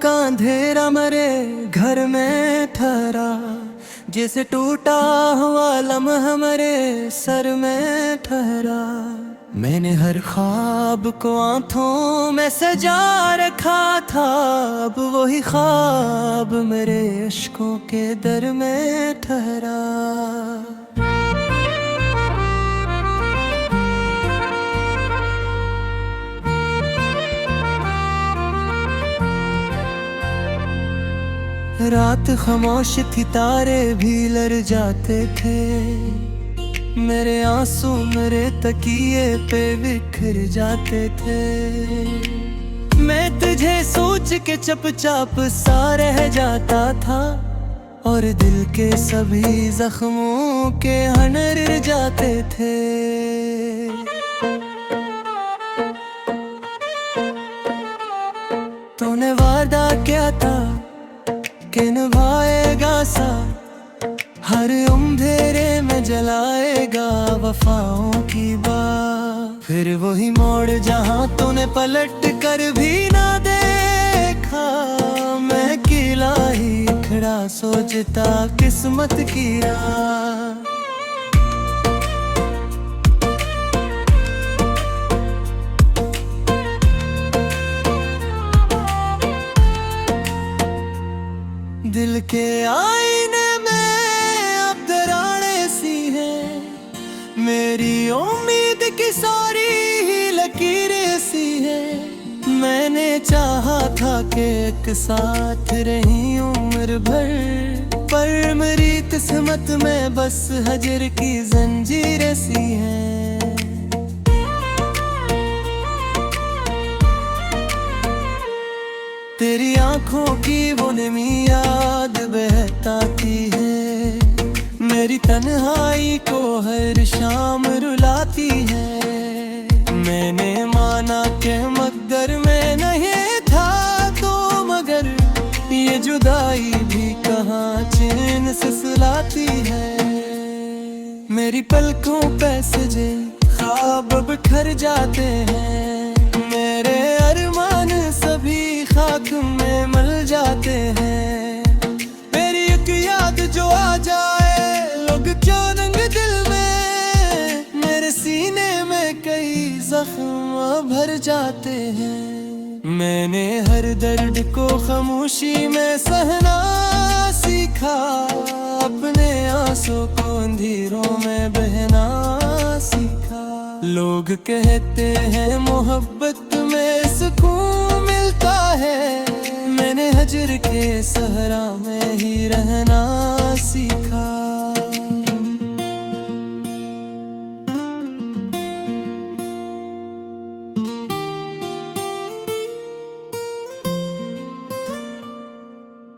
का अंधेरा मेरे घर में ठहरा, जैसे टूटा हुआ लम्हा मेरे सर में ठहरा। मैंने हर ख्वाब को आंखों में सजा रखा था, अब वही ख्वाब मेरे अश्कों के दर में ठहरा। रात खामोश थी, तारे भी लड़ जाते थे, मेरे आंसू मेरे तकिए पे बिखर जाते थे। मैं तुझे सोच के चुपचाप सा रह जाता था, और दिल के सभी जख्मों के हनर जाते थे। तूने वादा किया था कि निभाएगा सा, हर अंधेरे में जलाएगा वफाओं की बात। फिर वही मोड़ जहां तूने पलट कर भी ना देखा, मैं अकेला ही खड़ा सोचता किस्मत की राह। दिल के आईने में अब दरारें सी हैं, मेरी उम्मीद की सारी ही लकीरें सी हैं। मैंने चाहा था कि एक साथ रही उम्र भर, पर मेरी किस्मत में बस हजर की जंजीरें सी हैं। तेरी आंखों की वो नमी याद बहताती है, मेरी तन्हाई को हर शाम रुलाती है। मैंने माना कि मकदर में नहीं था तो मगर ये जुदाई भी कहाँ चैन से सुलाती है। मेरी पलकों पे सजे ख्वाब बिखर जाते हैं, मेरे अरमान सभी खाक में मल जाते हैं। मेरी एक याद जो आ जाए लोग क्यों रंग दिल में, मेरे सीने में कई जख्म भर जाते हैं। मैंने हर दर्द को खामोशी में सहना सीखा, अपने आंसू को अंधेरों में बहना सीखा। लोग कहते हैं मोहब्बत में सुकून मिलता है, मैंने हजर के सहरा में ही रहना सीखा।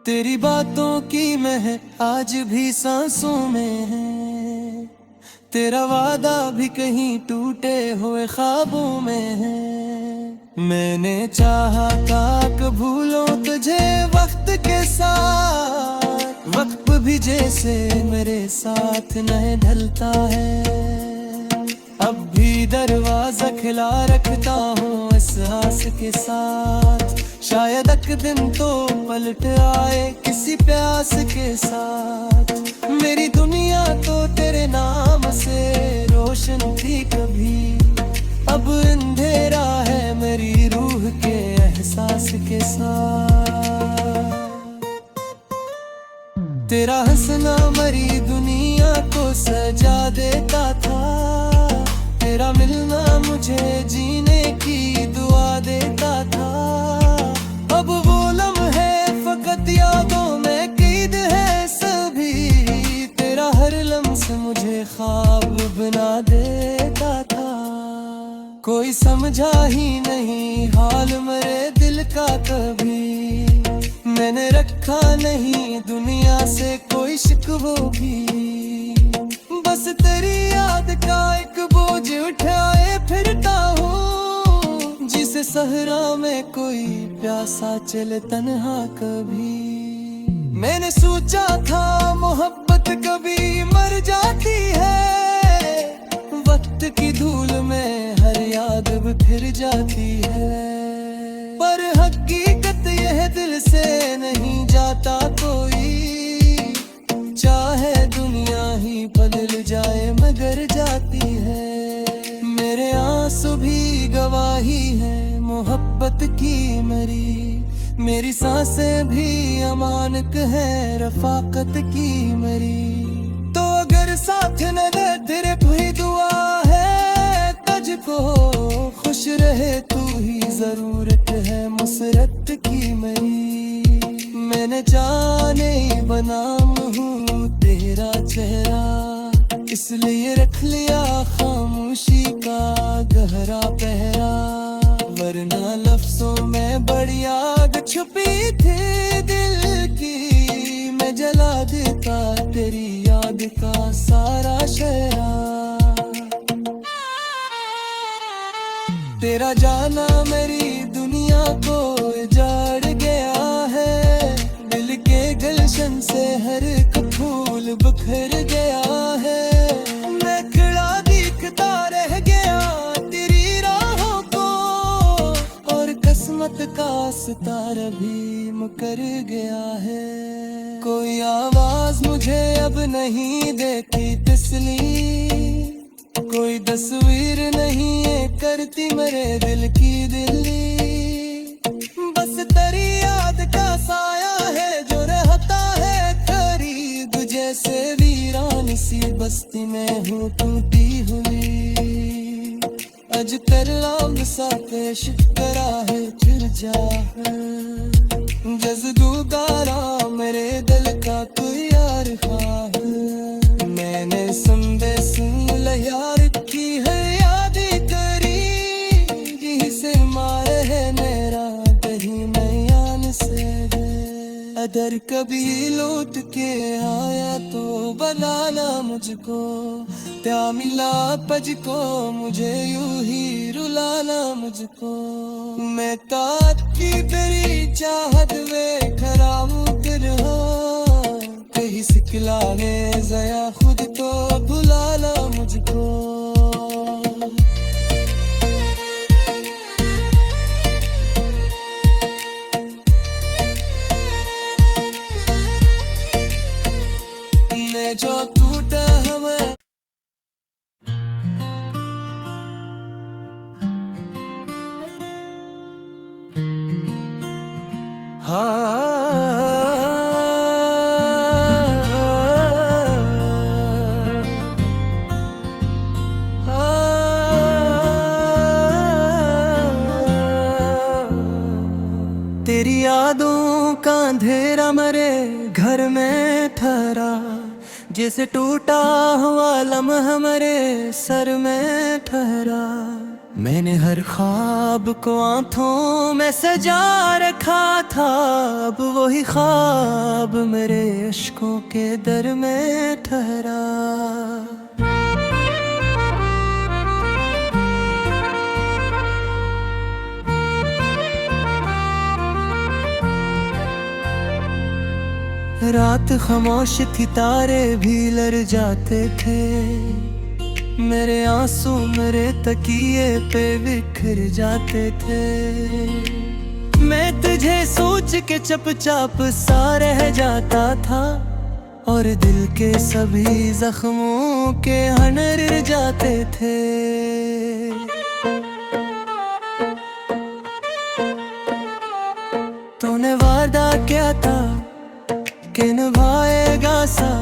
तेरी बातों की महक आज भी सांसों में है, तेरा वादा भी कहीं टूटे हुए ख्वाबों में है। मैंने चाहा था कि भूलों तुझे वक्त के साथ, वक्त भी जैसे मेरे साथ नहीं ढलता है। अब भी दरवाजा खिला रखता हूँ इस आस के साथ, शायद एक दिन तो पलट आए किसी प्यास के साथ। मेरी दुनिया तो तेरे नाम से रोशन थी कभी, अब अंधेरा है मेरी रूह के एहसास के साथ। तेरा हंसना मरी दुनिया को सजा देता था, तेरा मिलना मुझे जीने की दुआ देता था। अब वो लम्हे फकत यादों में कैद है सभी, तेरा हर लम्स मुझे ख्वाब बना देता था। कोई समझा ही नहीं हाल मेरे दिल का कभी, मैंने रखा नहीं दुनिया से कोई शिकवो भी। बस तेरी याद का एक बोझ उठाए फिरता हूँ, जिसे सहरा में कोई प्यासा चले तन्हा कभी। मैंने सोचा था मोहब्बत कभी मर जाती है, वक्त की धूल में हर याद बिखर जाती है। पर हकीकत यह दिल से दिल जाए मगर जाती है। मेरे आंसू भी गवाही है मोहब्बत की मेरी सांसें भी अमानत है रफाकत की मेरी। तो अगर साथ न दे तेरे कोई दुआ है तुझको खुश रहे तू ही जरूरत है मुसरत की मेरी। मैंने जाने बनाम हूँ तेरा चेहरा इसलिए रख लिया खामोशी का गहरा पहरा। वरना लफ्जों में बड़ी आग छुपी थी दिल की मैं जला देता तेरी याद का सारा शहरा। तेरा जाना मेरी दुनिया को उजाड़ गया है। दिल के गुलशन से हर एक फूल बिखर गया है। मैं खड़ा दिखता रह गया तेरी राहों को और किस्मत का सितारा भी मुकर गया है। कोई आवाज मुझे अब नहीं देती तसली कोई तस्वीर नहीं है करती मेरे दिल की दिल्ली। बस तेरी याद का साया है जो रहता है करीब जैसे वीरान सी बस्ती में हूँ टूटी हुई। अज तेरा सा पेश करा है फिर जा जज़दू गारा मेरे दिल का कोई यार ख्वाह। मैंने सुनदे सुन यार की है याद करी जिसे मारे है मेरा कहीं नयान से अदर कभी लौट के आया तो बनाना मुझको त्या मिला पजको मुझे यूं ही रुलाना मुझको। मैं तात की तेरी चाहत वे खराब कर कहीं सिखलाने जया खुद तो भुलाना मुझको। मैं जो टूटा हमें तेरी यादों का अंधेरा मेरे घर में ठहरा जैसे टूटा हुआ लम्हा मेरे सर में ठहरा। मैंने हर ख्वाब को आंखों में सजा रखा था अब वही ख्वाब मेरे अश्कों के दर में ठहरा। रात खामोश थी तारे भी लड़ जाते थे मेरे आंसू मेरे तकिए पे बिखर जाते थे। मैं तुझे सोच के चुपचाप सा रह जाता था और दिल के सभी जख्मों के हनर जाते थे। तूने वादा क्या था कि निभाएगा सा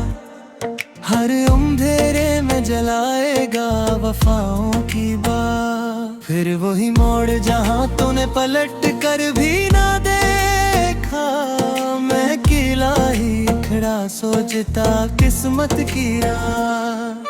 हर अंधेरे में जलाएगा वफाओं की बात। फिर वही मोड़ जहां तूने पलट कर भी ना देखा मैं किला ही खड़ा सोचता किस्मत की राह।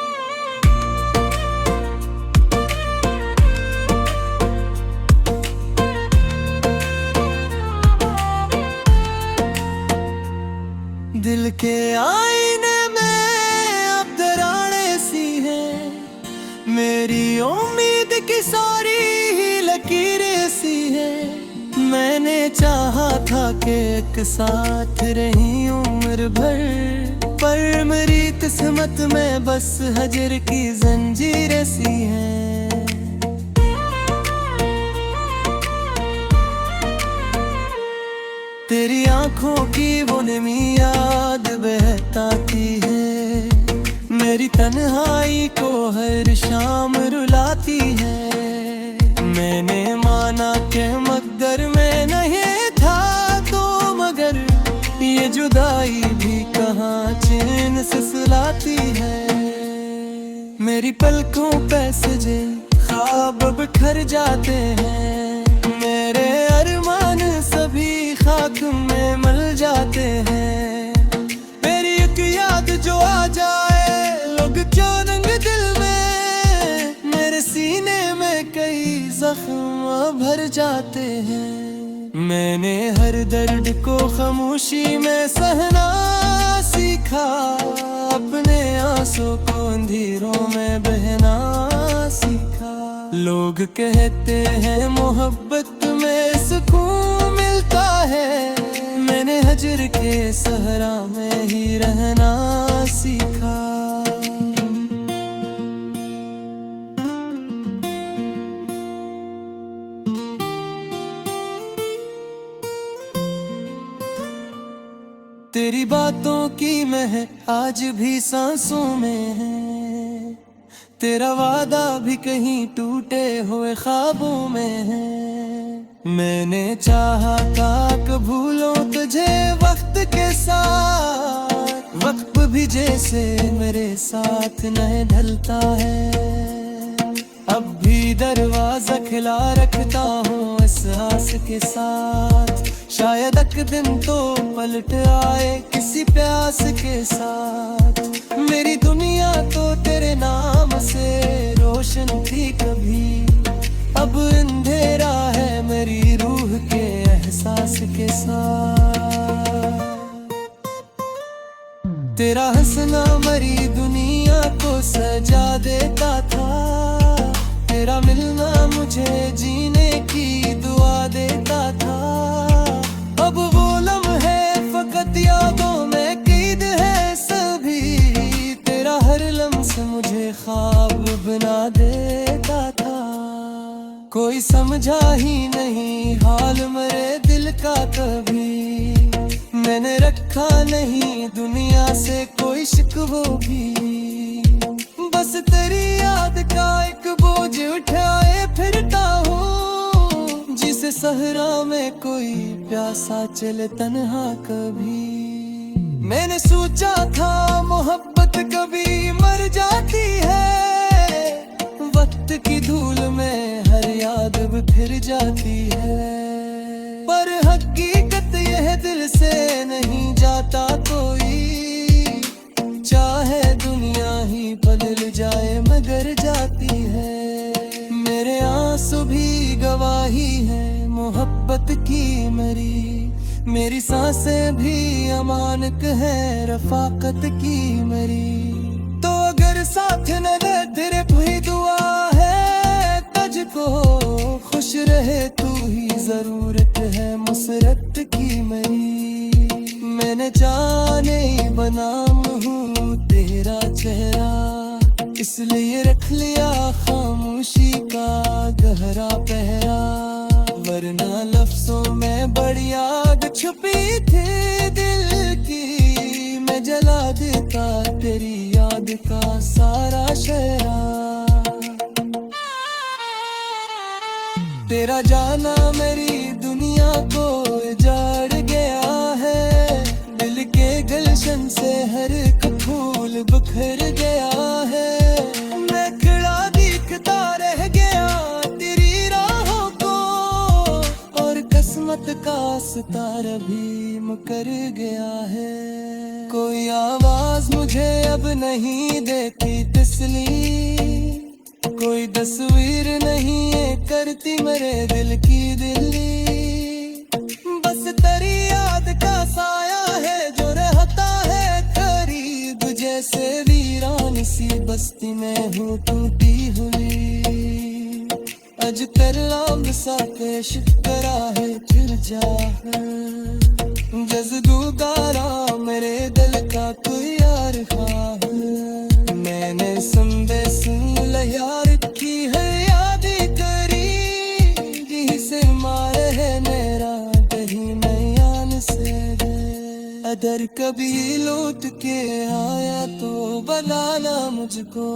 दिल के आईने में अब दरारें सी हैं मेरी उम्मीद की सारी ही लकीरें सी हैं। मैंने चाहा था कि एक साथ रही उम्र भर पर मेरी किस्मत में बस हजर की जंजीरें सी हैं। तेरी आंखों की वो नमी याद बहताती है मेरी तन्हाई को हर शाम रुलाती है। मैंने माना कि मकदर में नहीं था तो मगर ये जुदाई भी कहाँ चैन से सुलाती है। मेरी पलकों पे सजे ख्वाब बिखर जाते हैं। मेरे अरमान सभी खाक में मल जाते हैं। मेरी एक याद जो आ जाए लोग क्यों रंग दिल में, मेरे सीने में कई जख्म भर जाते हैं। मैंने हर दर्द को खामोशी में सहना सीखा, अपने आंसू को अंधेरों में बहना सीखा। लोग कहते हैं मोहब्बत में सुकून मिलता है, मैंने हजर के सहरा में ही रहना सीखा। तेरी बातों की महक आज भी सांसों में है। तेरा वादा भी कहीं टूटे हुए ख्वाबों में है। मैंने चाहा था कि भूलों तुझे वक्त के साथ, वक्त भी जैसे मेरे साथ नहीं ढलता है। अब भी दरवाजा खुला रखता हूँ इस आस के साथ, शायद एक दिन तो पलट आए किसी प्यास के साथ। मेरी दुनिया तो तेरे नाम से रोशन थी कभी, अब अंधेरा है मेरी रूह के एहसास के साथ। तेरा हंसना मरी दुनिया को सजा देता था, तेरा मिलना मुझे जीने की दुआ देता था। अब वो लम्हे फकत यादों में कैद है सभी, तेरा हर लम्स मुझे ख्वाब बना देता था। कोई समझा ही नहीं हाल मेरे दिल का कभी, मैंने रखा नहीं दुनिया से कोई शिकवो भी। बस तेरी याद का एक बोझ उठाए फिरता हूँ, जिसे सहरा में कोई प्यासा चले तन्हा कभी। मैंने सोचा था मोहब्बत कभी मर जाती है, वक्त की धूल में हर याद बिखर जाती है। पर हकीकत यह दिल से नहीं जाता कोई, चाहे दुनिया ही बदल जाए मगर जाती है। मेरे आंसू भी गवाही है मोहब्बत की मेरी सांसें भी अमानत है रफाकत की मेरी। तो अगर साथ न दे तेरे कोई दुआ है तुझको, खुश रहे तू ही जरूरत है मुसरत की मेरी। मैंने जाने बनाम हूँ तेरा चेहरा, इसलिए रख लिया खामोशी का गहरा पहरा। वरना लफ्जों में बड़ी आग छुपी थी दिल की, मैं जला देता तेरी याद का सारा शहरा। तेरा जाना मेरी दुनिया को उजाड़ गया है, दिल के गुलशन से हर एक फूल बिखर गया है। मैं खड़ा दिखता रह गया तेरी राहों को, और किस्मत का सितारा भी मुकर गया है। कोई आवाज मुझे अब नहीं देती तसल्ली, कोई तस्वीर नहीं है करती मेरे दिल की दिल्ली। बस तेरी याद का साया है जो रहता है करीब, जैसे वीरान सी बस्ती में हूँ टूटी हुई। अज तेरा सा पेश करा है फिर जा जज़दूदारा मेरे दिल का कोई यार ख्वाह। मैंने सुनदे सुन ल यार की है याद करी, जिसे मारे है मेरा दही नयान से दे। अगर कभी लौट के आया तो बनाना मुझको,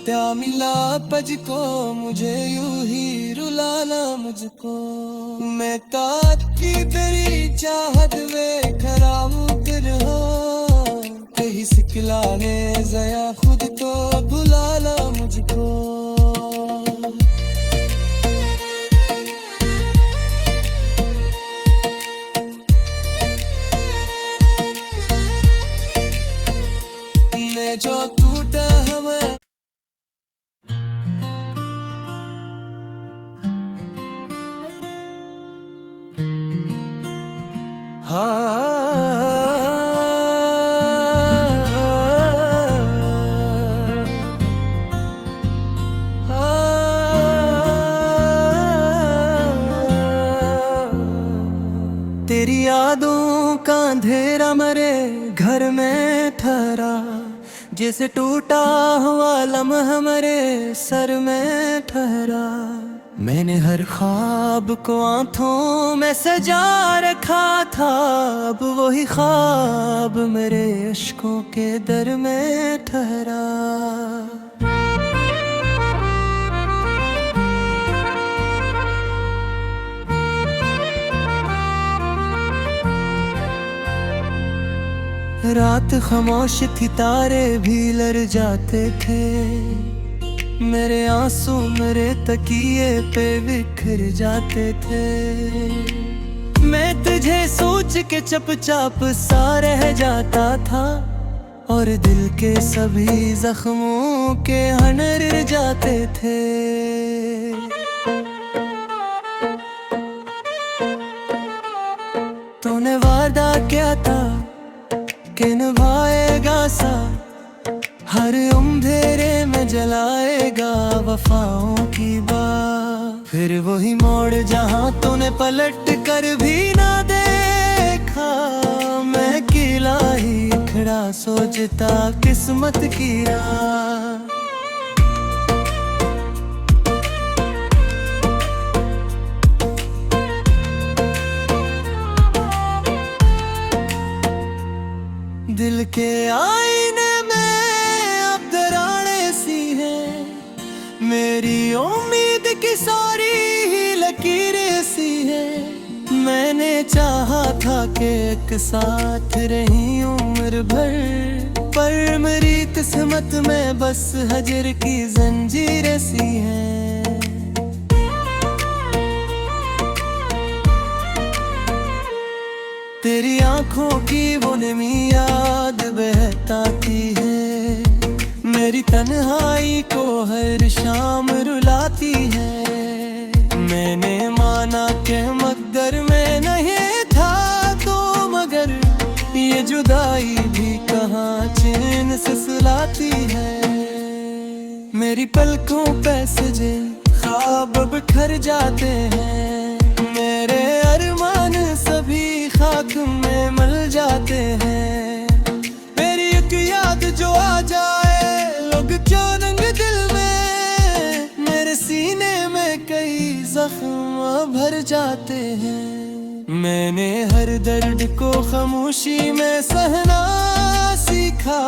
त्या मिला पजको मुझे यूं ही रुलाना मुझको। मैं तात की तेरी चाहत में खरा उतर हो, कहीं सिखलाने जया खुद तो भुलाना मुझको। मैं जो टूटा हमें तेरी यादों का अंधेरा मेरे घर में ठहरा, जैसे टूटा हुआ लम्हा मेरे सर में ठहरा। मैंने हर ख्वाब को आंखों में सजा रखा था, अब वही ख्वाब मेरे अश्कों के दर में ठहरा। रात खामोश थी, तारे भी लड़ जाते थे, मेरे आंसू मेरे तकिए पे बिखर जाते थे। मैं तुझे सोच के चुपचाप सा रह जाता था, और दिल के सभी जख्मों के हनर जाते थे। तूने वादा क्या था कि निभाएगा सा, हर अंधेरे में जलाएगा वफाओं की बात। फिर वही मोड़ जहां तूने पलट कर भी ना देखा, मैं किला ही खड़ा सोचता किस्मत की राह। दिल के आईने में अब दरारें सी हैं, मेरी उम्मीद की सारी ही लकीरें सी हैं। मैंने चाहा था कि एक साथ रही उम्र भर, पर मेरी किस्मत में बस हजर की जंजीरें सी हैं। तेरी आंखों की वो नमी याद बहताती है, मेरी तन्हाई को हर शाम रुलाती है। मैंने माना कि मकदर में नहीं था तो मगर, ये जुदाई भी कहाँ चैन से सुलाती है। मेरी पलकों पे सजे ख्वाब बिखर जाते हैं, मेरे अरमान सभी खाक में मल जाते हैं। मेरी एक याद जो आ जाए लोग क्यों रंग दिल में, मेरे सीने में कई जख्म भर जाते हैं। मैंने हर दर्द को खामोशी में सहना सीखा,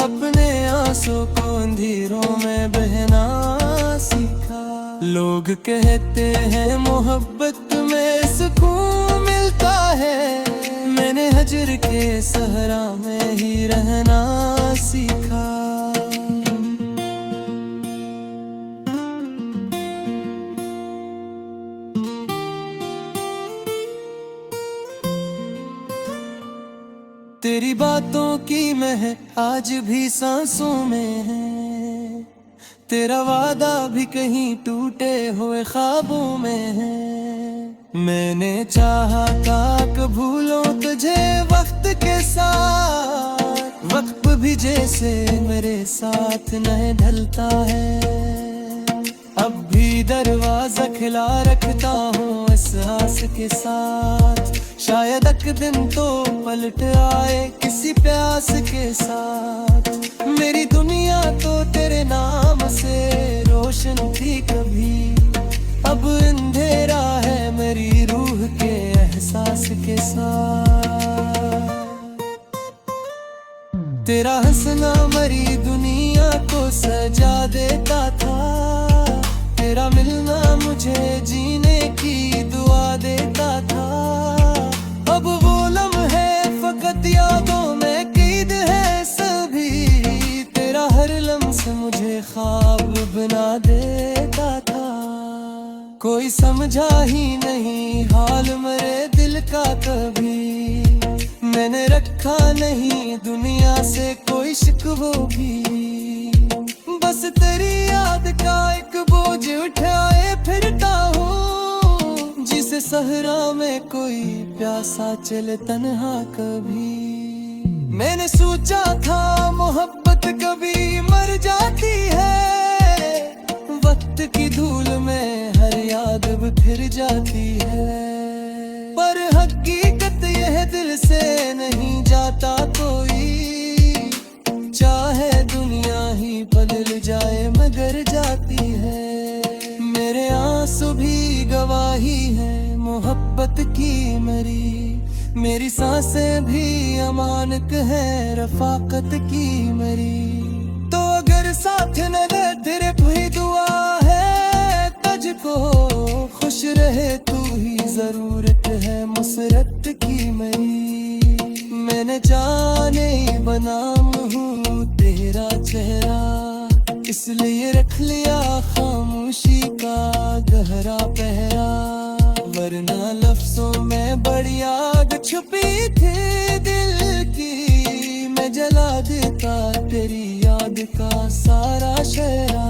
अपने आंसू को अंधेरों में बहना सीखा। लोग कहते हैं मोहब्बत में सुकून मिलता है, मैंने हजर के सहरा में ही रहना सीखा। तेरी बातों की महक आज भी सांसों में है, तेरा वादा भी कहीं टूटे हुए ख्वाबों में है। मैंने चाहा था कि भूलों तुझे वक्त के साथ, वक्त भी जैसे मेरे साथ नहीं ढलता है। अब भी दरवाजा खुला रखता हूँ इस आस के साथ, शायद एक दिन तो पलट आए किसी प्यास के साथ। मेरी दुनिया तो तेरे नाम से रोशन थी कभी, अब अंधेरा है मेरी रूह के एहसास के साथ। सारी दुनिया को सजा देता था। तेरा मिलना मुझे जीने की दुआ देता था। अब वो लम्हे फकत यादों में कैद है सभी। तेरा हर लम्हा मुझे ख्वाब बना देता था। कोई समझा ही नहीं हाल मेरे दिल का कभी। मैंने रखा नहीं दुनिया से कोई शिकवो भी। बस तेरी याद का एक बोझ उठाए फिरता हूँ। जिसे सहरा में कोई प्यासा चले तन्हा कभी। मैंने सोचा था मोहब्बत कभी मर जाती है। वक्त की धूल में हर याद बिखर जाती है। पर हकीकत यह दिल से नहीं जाता कोई। चाहे दुनिया ही बदल जाए मगर जाती है। मेरे आंसू भी गवाही है मोहब्बत की मेरी सांसें भी अमानत है रफाकत की मेरी। तो अगर साथ न दे तेरे भी दुआ है तुझको। खुश रहे तू ही जरूरत है मुसरत की मेरी। मैंने जाने बनाम हूँ तेरा चेहरा। इसलिए रख लिया खामोशी का गहरा पहरा। वरना लफ्जों में बड़ी आग छुपी थी दिल की। मैं जला देता तेरी याद का सारा शहरा।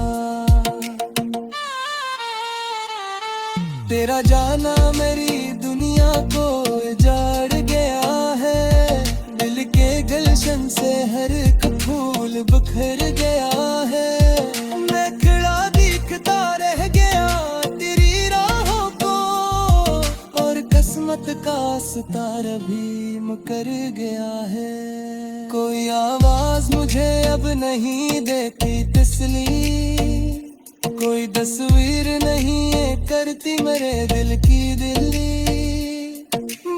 तेरा जाना मेरी दुनिया को उजाड़ गया है। दिल के गुलशन से हर एक फूल बिखर गया है। मैं खड़ा दिखता रह गया तेरी राहों को। और किस्मत का सितारा भी मुकर गया है। कोई आवाज मुझे अब नहीं देती तसल्ली। कोई तस्वीर नहीं है करती मेरे दिल की दिल्ली।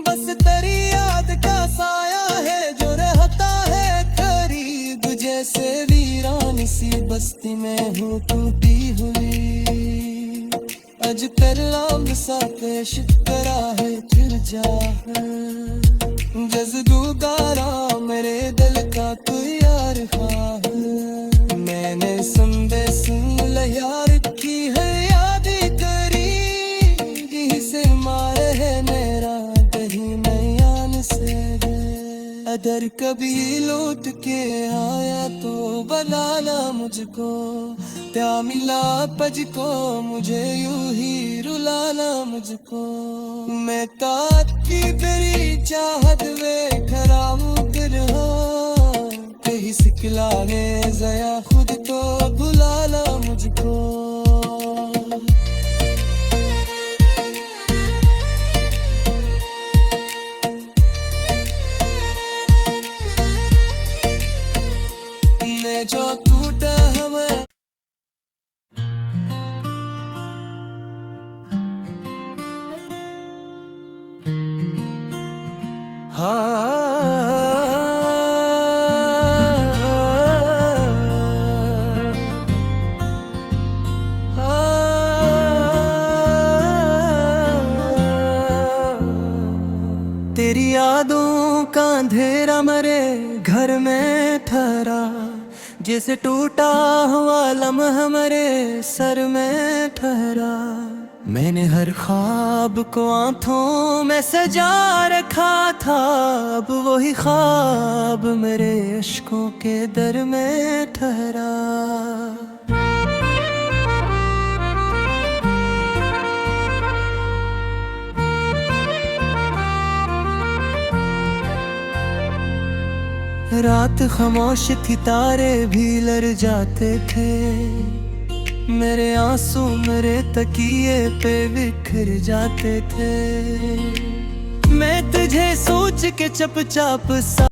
बस तेरी याद का साया है जो रहता है करीब। जैसे वीरान सी बस्ती में हूँ टूटी हुई। अज तेरा सा पेश करा है फिर जा। जज़दूगारा मेरे दिल का तू यार ख्वाह। मैंने सुन यार की है याद करी। से मारे है मेरा कहीं नयान से। अगर कभी लौट के आया तो बनाना मुझको। त्या मिला पजको मुझे यूं ही रुलाना मुझको। मैं तात की तेरी चाहत में खरा मुकर हाँ। कहीं सिखलाने जया खुद को भुलाना मुझको। मैं जो टूटा हमें तेरी यादों का अंधेरा मेरे घर में ठहरा। जैसे टूटा हुआ लम्हा मेरे सर में ठहरा। मैंने हर ख्वाब को आंखों में सजा रखा था। अब वही ख्वाब मेरे अश्कों के दर में ठहरा। रात खामोश थी तारे भी लड़ जाते थे। मेरे आंसू मेरे तकिए पे बिखर जाते थे। मैं तुझे सोच के चुपचाप सा